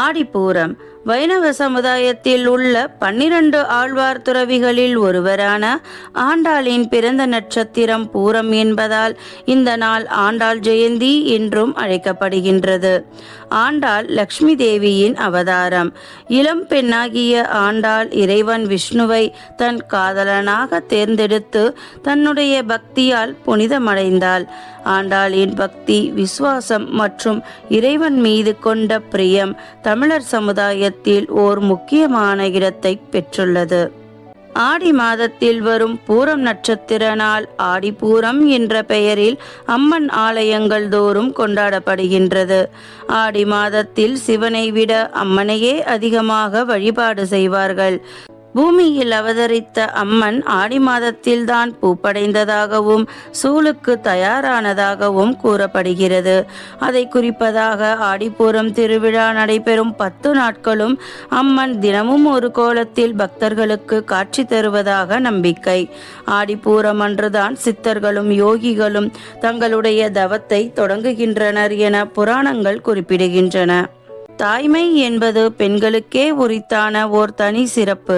ஆடிப்பூரம் வைணவ சமுதாயத்தில் உள்ள 12 ஆழ்வார் துறவிகளில் ஒருவரான ஆண்டாளின் பிறந்த நட்சத்திரம் பூரம் என்பதால் இந்த நாள் ஆண்டாள் ஜெயந்தி என்றும் அழைக்கப்படுகின்றது. ஆண்டாள் லக்ஷ்மி தேவியின் அவதாரம். இளம் பெண்ணாகிய ஆண்டாள் இறைவன் விஷ்ணுவை தன் காதலனாக தேர்ந்தெடுத்து தன்னுடைய பக்தியால் புனிதமடைந்தாள். ஆண்டாளின் பக்தி, விசுவாசம் மற்றும் இறைவன் மீது கொண்ட பிரியம் தமிழர் சமுதாயத்தில் ஓர் முக்கியமான இடத்தை பெற்றுள்ளது. ஆடி மாதத்தில் வரும் பூரம் நட்சத்திர நாள் ஆடிப்பூரம் என்ற பெயரில் அம்மன் ஆலயங்கள் தோறும் கொண்டாடப்படுகின்றது. ஆடி மாதத்தில் சிவனை விட அம்மனையே அதிகமாக வழிபாடு செய்வார்கள். பூமியில் அவதரித்த அம்மன் ஆடி மாதத்தில்தான் பூப்படைந்ததாகவும் சூளுக்கு தயாரானதாகவும் கூறப்படுகிறது. அதை குறிப்பதாக ஆடிப்பூரம் திருவிழா நடைபெறும் 10 நாட்களும் அம்மன் தினமும் ஒரு கோலத்தில் பக்தர்களுக்கு காட்சி தருவதாக நம்பிக்கை. ஆடிப்பூரம் அன்றுதான் சித்தர்களும் யோகிகளும் தங்களுடைய தவத்தை தொடங்குகின்றனர் என புராணங்கள் குறிப்பிடுகின்றன. தாய்மை என்பது பெண்களுக்கே உரித்தான ஓர் தனி சிறப்பு.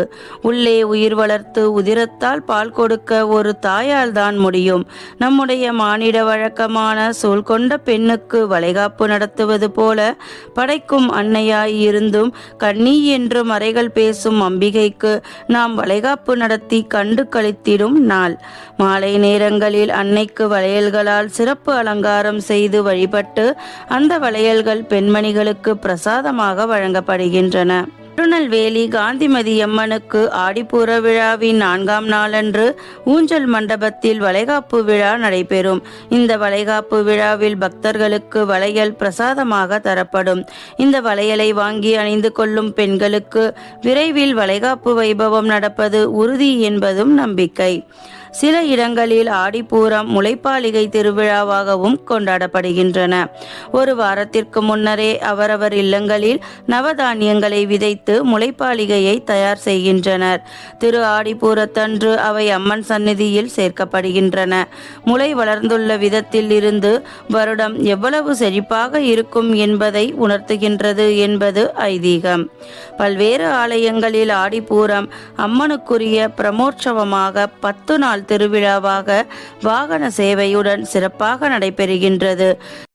உள்ளே உயிர் வளர்த்து உதிரத்தால் பால் கொடுக்க ஒரு தாயால் தான் முடியும். நம்முடைய மானிட வழக்கமான சூழ் கொண்ட பெண்ணுக்கு வளைகாப்பு நடத்துவது போல படைக்கும் அன்னையாய் இருந்தும் கண்ணி என்று மறைகள் பேசும் அம்பிகைக்கு நாம் வளைகாப்பு நடத்தி கண்டு கழித்திடும் நாள். மாலை நேரங்களில் அன்னைக்கு வளையல்களால் சிறப்பு அலங்காரம் செய்து வழிபட்டு அந்த வளையல்கள் பெண்மணிகளுக்கு பிரசாதமாக வழங்கப்படுகின்றன. திருநெல்வேலி காந்திமதி அம்மனுக்கு ஆடிப்பூர விழாவின் 4ஆம் நாளன்று ஊஞ்சல் மண்டபத்தில் வளைகாப்பு விழா நடைபெறும். இந்த வளைகாப்பு விழாவில் பக்தர்களுக்கு வளையல் பிரசாதமாக தரப்படும். இந்த வளையலை வாங்கி அணிந்து கொள்ளும் பெண்களுக்கு விரைவில் வளைகாப்பு வைபவம் நடப்பது உறுதி என்பதும் நம்பிக்கை. சில இடங்களில் ஆடிப்பூரம் முளைப்பாலிகை திருவிழாவாகவும் கொண்டாடப்படுகின்றன. ஒரு வாரத்திற்கு முன்னரே அவரவர் இல்லங்களில் நவதானியங்களை விதைத்து முளைப்பாலிகையை தயார் செய்கின்றனர். திரு ஆடிப்பூரத்தன்று அவை அம்மன் சந்நிதியில் சேர்க்கப்படுகின்றன. முளை வளர்ந்துள்ள விதத்தில் இருந்து வருடம் எவ்வளவு செழிப்பாக இருக்கும் என்பதை உணர்த்துகின்றது என்பது ஐதீகம். பல்வேறு ஆலயங்களில் ஆடிப்பூரம் அம்மனுக்குரிய பிரமோற்சவமாக 10 நாள் திருவிழாவாக வாகன சேவையுடன் சிறப்பாக நடைபெறுகின்றது.